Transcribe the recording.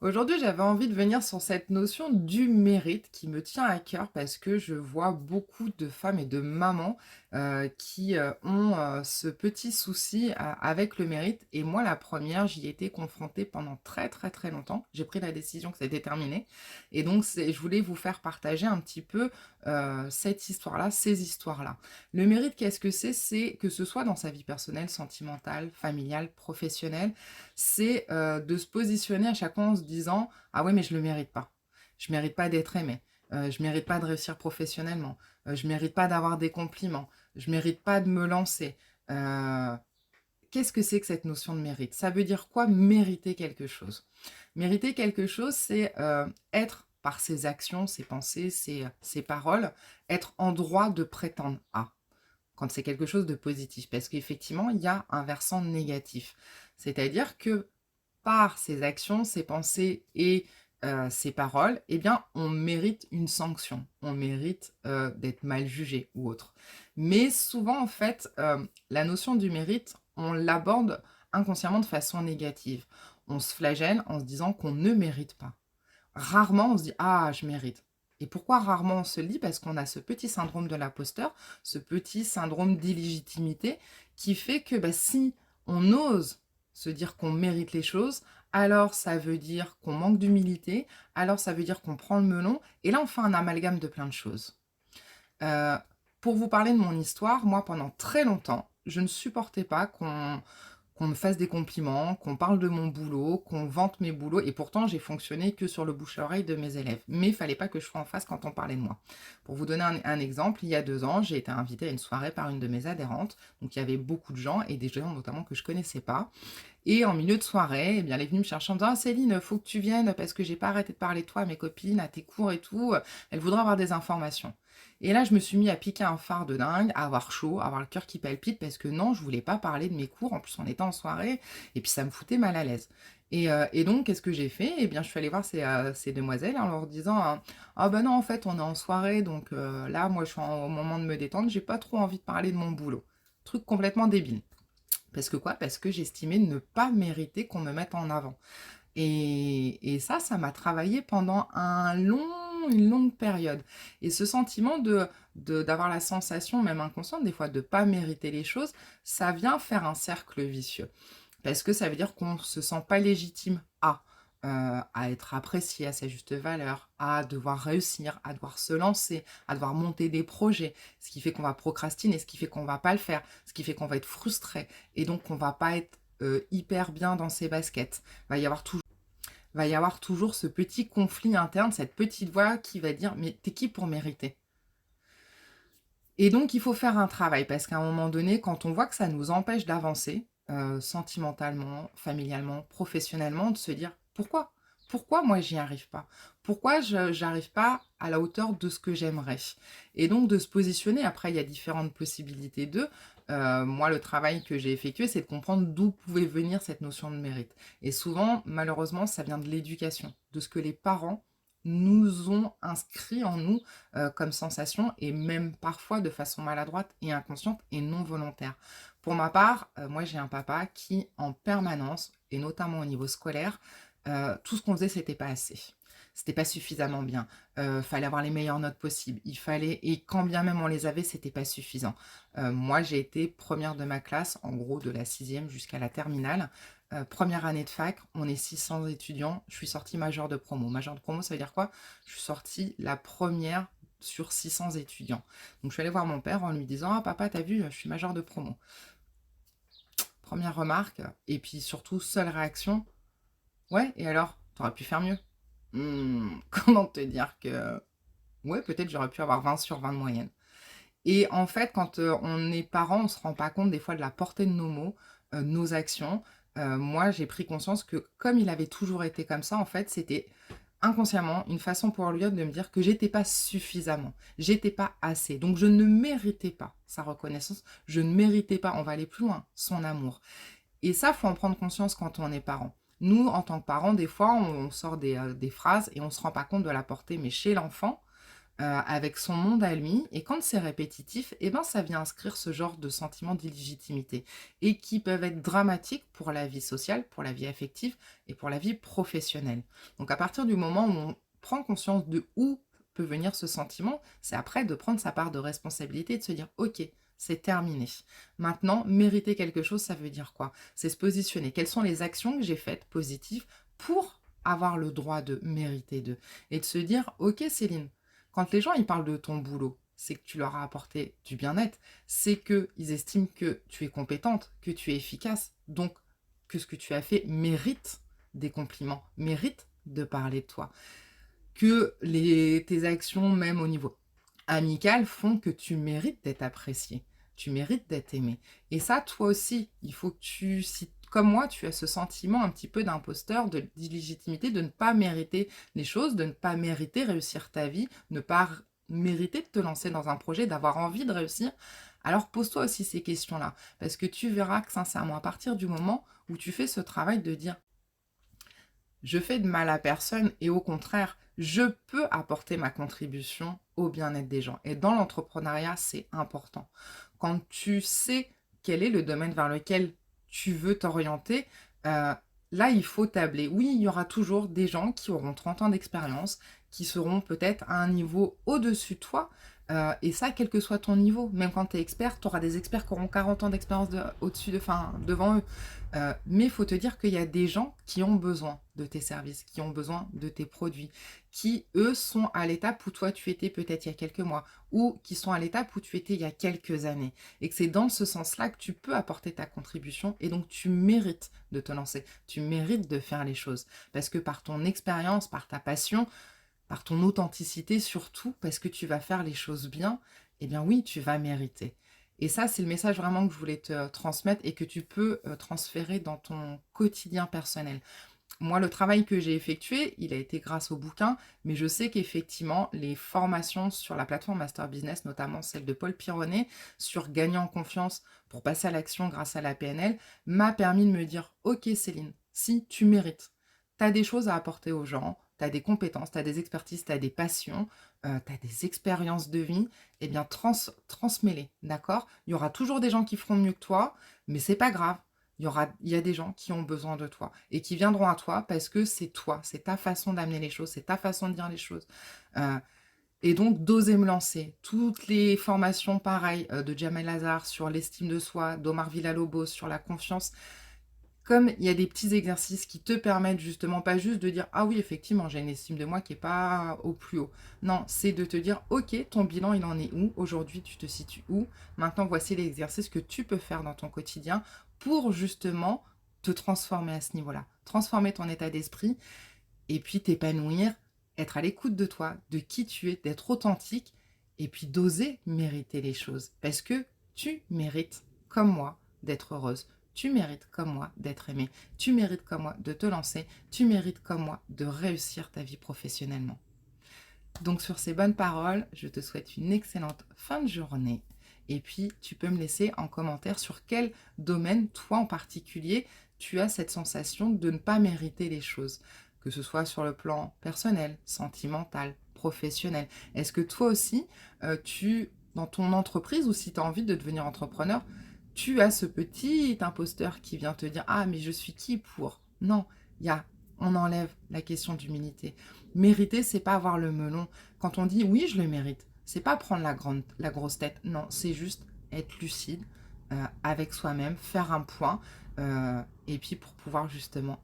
Aujourd'hui, j'avais envie de venir sur cette notion du mérite qui me tient à cœur parce que je vois beaucoup de femmes et de mamans qui ont ce petit souci avec le mérite. Et moi, la première, j'y ai été confrontée pendant très très très longtemps. J'ai pris la décision que c'était terminé. Et donc, je voulais vous faire partager un petit peu cette histoire-là, ces histoires-là. Le mérite, qu'est-ce que c'est? C'est que ce soit dans sa vie personnelle, sentimentale, familiale, professionnelle, c'est de se positionner à chaque fois en se disant: «Ah ouais, mais je le mérite pas. Je mérite pas d'être aimé. Je mérite pas de réussir professionnellement. Je mérite pas d'avoir des compliments. Je mérite pas de me lancer». Heu, Qu'est-ce que c'est que cette notion de mérite? Ça veut dire quoi mériter quelque chose? Mériter quelque chose, c'est, être par ses actions, ses pensées, ses paroles, être en droit de prétendre à. Quand c'est quelque chose de positif. Parce qu'effectivement, il y a un versant négatif. C'est-à-dire que par ses actions, ses pensées et ses paroles, eh bien, on mérite une sanction. On mérite d'être mal jugé ou autre. Mais souvent, en fait, la notion du mérite, on l'aborde inconsciemment de façon négative. On se flagelle en se disant qu'on ne mérite pas. Rarement, on se dit: «Ah, je mérite». Et pourquoi rarement on se le dit? Parce qu'on a ce petit syndrome de l'imposteur, ce petit syndrome d'illégitimité qui fait que, bah, si on ose se dire qu'on mérite les choses, alors ça veut dire qu'on manque d'humilité, alors ça veut dire qu'on prend le melon et là on fait un amalgame de plein de choses. Heu, pour vous parler de mon histoire, moi pendant très longtemps, je ne supportais pas qu'on me fasse des compliments, qu'on parle de mon boulot, qu'on vante mes boulots et pourtant j'ai fonctionné que sur le bouche à oreille de mes élèves. Mais il fallait pas que je sois en face quand on parlait de moi. Pour vous donner un exemple, il y a 2 ans, j'ai été invitée à une soirée par une de mes adhérentes, donc il y avait beaucoup de gens et des gens notamment que je connaissais pas et en milieu de soirée, eh bien, elle est venue me chercher en me disant: «Ah Céline, faut que tu viennes parce que j'ai pas arrêté de parler de toi à mes copines, à tes cours et tout, elles voudraient avoir des informations». Et là, je me suis mis à piquer un phare de dingue, à avoir chaud, à avoir le cœur qui palpite parce que non, je voulais pas parler de mes cours. En plus, on était en soirée et puis ça me foutait mal à l'aise. Et donc qu'est-ce que j'ai fait? Eh bien, je suis allée voir ces demoiselles en leur disant, «Ah ben non, en fait, on est en soirée donc là, moi, je suis au moment de me détendre, j'ai pas trop envie de parler de mon boulot». Truc complètement débile. Parce que quoi? Parce que j'estimais ne pas mériter qu'on me mette en avant. Et ça m'a travaillé pendant une longue période. Et ce sentiment d'avoir la sensation, même inconsciente, des fois, de ne pas mériter les choses, ça vient faire un cercle vicieux. Parce que ça veut dire qu'on ne se sent pas légitime à être apprécié à sa juste valeur, à devoir réussir, à devoir se lancer, à devoir monter des projets, ce qui fait qu'on va procrastiner, ce qui fait qu'on va pas le faire, ce qui fait qu'on va être frustré et donc qu'on va pas être hyper bien dans ses baskets. Va y avoir toujours ce petit conflit interne, cette petite voix qui va dire: «Mais t'es qui pour mériter?» Et donc il faut faire un travail parce qu'à un moment donné, quand on voit que ça nous empêche d'avancer, sentimentalement, familialement, professionnellement, de se dire: «Pourquoi? Pourquoi moi j'y arrive pas? Pourquoi je j'arrive pas à la hauteur de ce que j'aimerais?» Et donc de se positionner. Après il y a différentes possibilités moi le travail que j'ai effectué, c'est de comprendre d'où pouvait venir cette notion de mérite. Et souvent, malheureusement, ça vient de l'éducation, de ce que les parents nous ont inscrit en nous comme sensation et même parfois de façon maladroite et inconsciente et non volontaire. Pour ma part, moi j'ai un papa qui en permanence, et notamment au niveau scolaire, tout ce qu'on faisait c'était pas assez. C'était pas suffisamment bien. Fallait avoir les meilleures notes possibles. Il fallait et quand bien même on les avait, c'était pas suffisant. Moi j'ai été première de ma classe, en gros de la sixième jusqu'à la terminale. Première année de fac, on est 600 étudiants, je suis sortie majeure de promo. Majeure de promo, ça veut dire quoi? Je suis sortie la première sur 600 étudiants. Donc je suis allée voir mon père en lui disant: «Ah papa, t'as vu, je suis majeure de promo». Première remarque et puis surtout seule réaction: «Ouais et alors? T'aurais pu faire mieux». Comment te dire que ouais, peut-être j'aurais pu avoir 20 sur 20 de moyenne. Et en fait, quand, on est parent, on se rend pas compte des fois de la portée de nos mots, de nos actions. Moi, j'ai pris conscience que comme il avait toujours été comme ça, en fait, c'était inconsciemment une façon pour lui de me dire que j'étais pas suffisamment, j'étais pas assez. Donc je ne méritais pas sa reconnaissance, je ne méritais pas, on va aller plus loin, son amour. Et ça, faut en prendre conscience quand on est parent. Nous, en tant que parents, des fois, on sort des phrases et on se rend pas compte de la portée, mais chez l'enfant, avec son monde à lui et quand c'est répétitif et ben, ça vient inscrire ce genre de sentiments d'illégitimité et qui peuvent être dramatiques pour la vie sociale, pour la vie affective et pour la vie professionnelle. Donc à partir du moment où on prend conscience de où peut venir ce sentiment, c'est après de prendre sa part de responsabilité et de se dire: «OK, c'est terminé. Maintenant, mériter quelque chose, ça veut dire quoi? C'est se positionner. Quelles sont les actions que j'ai faites positives pour avoir le droit de mériter de?» Et de se dire: «OK Céline, quand les gens ils parlent de ton boulot, c'est que tu leur as apporté du bien-être, c'est qu'ils estiment que tu es compétente, que tu es efficace, donc que ce que tu as fait mérite des compliments, mérite de parler de toi, que tes actions, même au niveau amical, font que tu mérites d'être apprécié, tu mérites d'être aimé. Et ça, toi aussi, il faut que si comme moi, tu as ce sentiment un petit peu d'imposteur, d'illégitimité, de ne pas mériter les choses, de ne pas mériter réussir ta vie, ne pas mériter de te lancer dans un projet, d'avoir envie de réussir, alors pose-toi aussi ces questions-là. Parce que tu verras que sincèrement, à partir du moment où tu fais ce travail de dire: je fais de mal à personne et au contraire, je peux apporter ma contribution au bien-être des gens. Et dans l'entrepreneuriat, c'est important. Quand tu sais quel est le domaine vers lequel tu veux t'orienter, là, il faut tabler. Oui, il y aura toujours des gens qui auront 30 ans d'expérience, qui seront peut-être à un niveau au-dessus de toi. Et ça, quel que soit ton niveau, même quand tu es expert, tu auras des experts qui auront 40 ans d'expérience au-dessus devant eux. Mais il faut te dire qu'il y a des gens qui ont besoin de tes services, qui ont besoin de tes produits, qui, eux, sont à l'étape où toi, tu étais peut-être il y a quelques mois, ou qui sont à l'étape où tu étais il y a quelques années. Et que c'est dans ce sens-là que tu peux apporter ta contribution, et donc tu mérites de te lancer, tu mérites de faire les choses. Parce que par ton expérience, par ta passion, par ton authenticité surtout, parce que tu vas faire les choses bien, eh bien oui, tu vas mériter. Et ça, c'est le message vraiment que je voulais te transmettre et que tu peux transférer dans ton quotidien personnel. Moi, le travail que j'ai effectué, il a été grâce au bouquin, mais je sais qu'effectivement, les formations sur la plateforme Master Business, notamment celle de Paul Pironnet, sur gagner en confiance pour passer à l'action grâce à la PNL, m'a permis de me dire: OK Céline, si tu mérites, tu as des choses à apporter aux gens, tu as des compétences, tu as des expertises, tu as des passions, tu as des expériences de vie, eh bien transmets-les, d'accord? Il y aura toujours des gens qui feront mieux que toi, mais c'est pas grave. Il y a des gens qui ont besoin de toi et qui viendront à toi parce que c'est toi, c'est ta façon d'amener les choses, c'est ta façon de dire les choses. Euh, et donc, d'oser me lancer. Toutes les formations, pareilles, de Jamel Lazare sur l'estime de soi, d'Omar Villalobos sur la confiance, comme il y a des petits exercices qui te permettent justement pas juste de dire: «Ah oui, effectivement, j'ai une estime de moi qui est pas au plus haut». Non, c'est de te dire: «OK, ton bilan, il en est où? Aujourd'hui, tu te situes où? Maintenant, voici les exercices que tu peux faire dans ton quotidien pour justement te transformer à ce niveau-là. Transformer ton état d'esprit et puis t'épanouir, être à l'écoute de toi, de qui tu es, d'être authentique et puis d'oser mériter les choses. Parce que tu mérites, comme moi, d'être heureuse. Tu mérites, comme moi, d'être aimée. Tu mérites, comme moi, de te lancer. Tu mérites, comme moi, de réussir ta vie professionnellement. Donc sur ces bonnes paroles, je te souhaite une excellente fin de journée. Et puis, tu peux me laisser en commentaire sur quel domaine, toi en particulier, tu as cette sensation de ne pas mériter les choses. Que ce soit sur le plan personnel, sentimental, professionnel. Est-ce que toi aussi, dans ton entreprise, ou si tu as envie de devenir entrepreneur, tu as ce petit imposteur qui vient te dire: «Ah, mais je suis qui pour?» Non, il y a, on enlève la question d'humilité. Mériter, c'est pas avoir le melon. Quand on dit oui, je le mérite, c'est pas prendre la grosse tête. Non, c'est juste être lucide avec soi-même, faire un point, et puis pour pouvoir justement